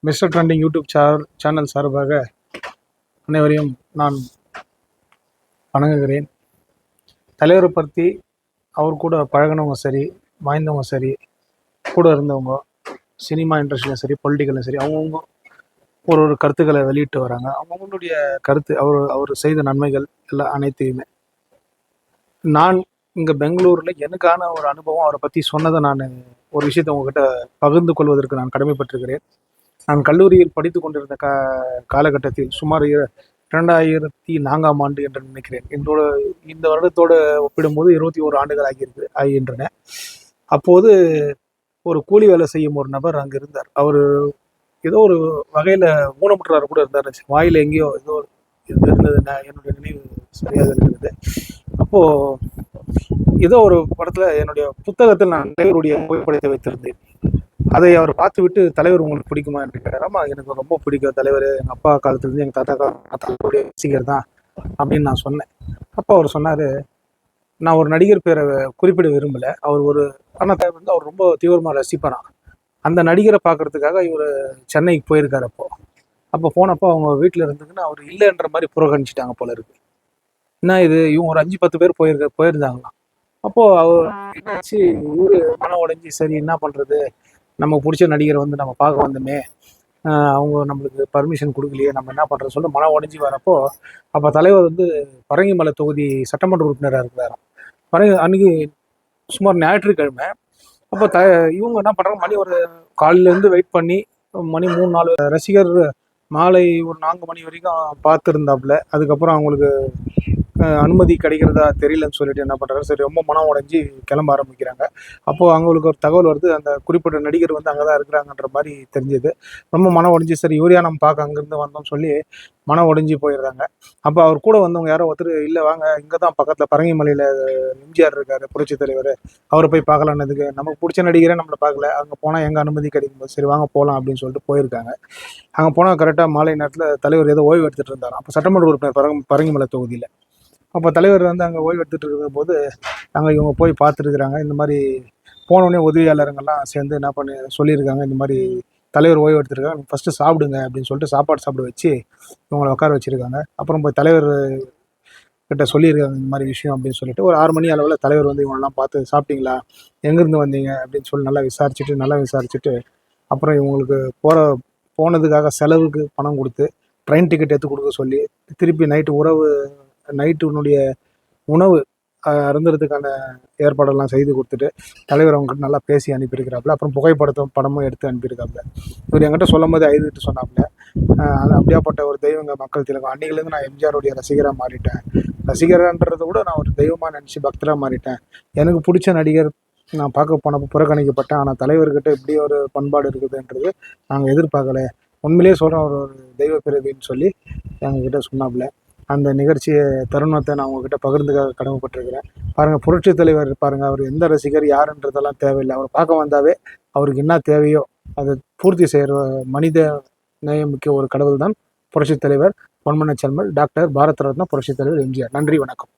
Mister trending YouTube channel சார்பாக அனைவரையும் நான் வணங்குகிறேன். தலைவரை பற்றி அவர் கூட பழகினவங்க சரி, வாய்ந்தவங்க சரி, கூட இருந்தவங்க சினிமா இண்டஸ்ட்ரியிலும் சரி, பொலிட்டிக்கலும் சரி, அவங்கவுங்க ஒரு கருத்துக்களை வெளியிட்டு வராங்க. அவங்களுடைய கருத்து அவர் செய்த நன்மைகள் எல்லாம் அனைத்தையுமே நான் இங்கே பெங்களூரில் எனக்கான ஒரு அனுபவம் அவரை பற்றி சொன்னதை நான் ஒரு விஷயத்தை உங்ககிட்ட பகிர்ந்து கொள்வதற்கு நான் கடமைப்பட்டிருக்கிறேன். நான் கல்லூரியில் படித்து கொண்டிருந்த காலகட்டத்தில் சுமார் 2004ஆம் ஆண்டு என்று நினைக்கிறேன். இந்த வருடத்தோடு ஒப்பிடும்போது 21 ஆண்டுகள் ஆகின்றன. அப்போது ஒரு கூலி வேலை செய்யும் ஒரு நபர் அங்கே இருந்தார். அவர் ஏதோ ஒரு வகையில் ஊனமுற்றார் கூட இருந்தார். வாயில் எங்கேயோ ஏதோ இருந்தது, என்னுடைய நினைவு சரியாக இருந்தது. அப்போது ஏதோ ஒரு படத்தில் என்னுடைய புத்தகத்தில் நான் தலைவருடைய புகைப்படத்தை வைத்திருந்தேன். அதை அவர் பார்த்துவிட்டு, தலைவர் உங்களுக்கு பிடிக்குமா என்று கேட்டார். ஆமா, எனக்கு ரொம்ப பிடிக்கும் தலைவர், எங்கள் அப்பா காலத்துலேருந்து எங்கள் தாத்தாவுடைய ரசிகர் தான் அப்படின்னு நான் சொன்னேன். அப்போ அவர் சொன்னார், நான் ஒரு நடிகர் பேரை குறிப்பிட விரும்பலை, ஆனால் அவர் ரொம்ப தீவிரமாக ரசிப்பாராம். அந்த நடிகரை பார்க்கறதுக்காக இவர் சென்னைக்கு போயிருக்கார். அப்போ போனப்போ அவங்க வீட்டில் இருந்துக்குன்னு அவர் இல்லைன்ற மாதிரி புறக்கணிச்சிட்டாங்க போல இருக்கு. என்ன இது, இவங்க ஒரு 5-10 பேர் போயிருந்தாங்களாம். அப்போது அவர் என்னாச்சு, இவரு மனம் உடைஞ்சி, சரி என்ன பண்ணுறது, நமக்கு பிடிச்ச நடிகரை நம்ம பார்க்க வந்தோமே, அவங்க நம்மளுக்கு பர்மிஷன் கொடுக்கலையே, நம்ம என்ன பண்ணுறது சொல்லிட்டு மனம் உடைஞ்சி வரப்போ, அப்போ தலைவர் பரங்கிமலை தொகுதி சட்டமன்ற உறுப்பினராக இருக்கிறாராம். அன்னைக்கு சுமார் ஞாயிற்றுக்கிழமை. அப்போ இவங்க என்ன பண்ணுறாங்க, மணி ஒரு காலையிலேருந்து வெயிட் பண்ணி மணி 3-4 ரசிகர் மாலை ஒரு 4 மணி வரைக்கும் பார்த்துருந்தாப்புல. அதுக்கப்புறம் அவங்களுக்கு அனுமதி கிடைக்கிறதா தெரியலன்னு சொல்லிட்டு என்ன பண்ணுறாரு, சரி ரொம்ப மனம் உடைஞ்சி கிளம்ப ஆரம்பிக்கிறாங்க. அப்போது அவங்களுக்கு ஒரு தகவல் வருது, அந்த குறிப்பிட்ட நடிகர் அங்கே தான் இருக்கிறாங்கன்ற மாதிரி தெரிஞ்சது. ரொம்ப மனம் உடைஞ்சி, சரி இவரையா நம்ம பார்க்க அங்கேருந்து வந்தோம்னு சொல்லி மனம் உடைஞ்சி போயிடுறாங்க. அப்போ அவர் கூட வந்தவங்க யாரோ ஒருத்தர், இல்லை வாங்க இங்கே தான் பக்கத்தில் பரங்கிமலையில் எம்ஜிஆர் இருக்கார், புரட்சி தலைவர், அவரை போய் பார்க்கலான்னதுக்கு, நமக்கு பிடிச்ச நடிகரை நம்மளை பார்க்கல, அங்கே போனால் எங்கள் அனுமதி கிடைக்கும்போது சரி வாங்க போகலாம் அப்படின்னு சொல்லிட்டு போயிருக்காங்க. அங்கே போனால் கரெக்டாக மாலை நேரத்தில் தலைவர் ஏதோ ஓய்வு எடுத்துகிட்டு இருந்தார். அப்போ சட்டமன்ற உறுப்பினர் பரங்கிமலை தொகுதியில். அப்போ தலைவர் அங்கே ஓய்வு எடுத்துகிட்டு இருக்கிற போது அங்கே இவங்க போய் பார்த்துருக்குறாங்க. இந்த மாதிரி போனோடனே உதவியாளருங்கெல்லாம் சேர்ந்து என்ன பண்ணி சொல்லியிருக்காங்க, இந்த மாதிரி தலைவர் ஓய்வு எடுத்துருக்காங்க, ஃபஸ்ட்டு சாப்பிடுங்க அப்படின்னு சொல்லிட்டு சாப்பாடு சாப்பிட வச்சு இவங்களை உட்கார வச்சுருக்காங்க. அப்புறம் போய் தலைவர் கிட்ட சொல்லியிருக்காங்க இந்த மாதிரி விஷயம் அப்படின்னு சொல்லிட்டு. ஒரு 6 மணி அளவில் தலைவர் இவங்களெல்லாம் பார்த்து, சாப்பிட்டீங்களா, எங்கேருந்து வந்தீங்க அப்படின்னு சொல்லி நல்லா விசாரிச்சுட்டு அப்புறம் இவங்களுக்கு போனதுக்காக செலவுக்கு பணம் கொடுத்து ட்ரெயின் டிக்கெட் எடுத்து கொடுக்க சொல்லி, திருப்பி நைட்டுனுடைய உணவு அருந்துறதுக்கான ஏற்பாடெல்லாம் செய்து கொடுத்துட்டு தலைவர் அவங்ககிட்ட நல்லா பேசி அனுப்பியிருக்கிறாப்புல. அப்புறம் படமும் எடுத்து அனுப்பியிருக்காப்புல. இவர் என்கிட்ட சொல்லும் போது ஐதுட்டு சொன்னாப்புல, அப்படியாப்பட்ட ஒரு தெய்வங்க மக்கள் திலகம். அன்றைக்கிலேருந்து நான் எம்ஜிஆருடைய ரசிகராக மாறிட்டேன். ரசிகர்ன்றதை விட நான் ஒரு தெய்வமாக நினச்சி பக்தராக மாறிட்டேன். எனக்கு பிடிச்ச நடிகர் நான் பார்க்க போனப்போ புறக்கணிக்கப்பட்டேன், ஆனால் தலைவர்கிட்ட இப்படி ஒரு பண்பாடு இருக்குதுன்றது நாங்கள் எதிர்பார்க்கல. உண்மையிலேயே சொல்கிறேன், ஒரு தெய்வ பிறவின்னு சொல்லி எங்ககிட்ட சொன்னாப்புல. அந்த நிகழ்ச்சியை தருணத்தை நான் உங்ககிட்ட பகிர்ந்துக்காக கடமைப்பட்டிருக்கிறேன். பாருங்கள், புரட்சி தலைவர் பாருங்கள், அவர் எந்த ரசிகர் யாருன்றதெல்லாம் தேவையில்லை. அவர் பார்க்க வந்தாவே அவருக்கு என்ன தேவையோ அதை பூர்த்தி செய்கிற மனித நேயமிக்க ஒரு கடவுள் தான் புரட்சி தலைவர், பொன்மனச் செம்மல் டாக்டர் பாரத ரத்னா புரட்சி தலைவர் எம்ஜிஆர். நன்றி, வணக்கம்.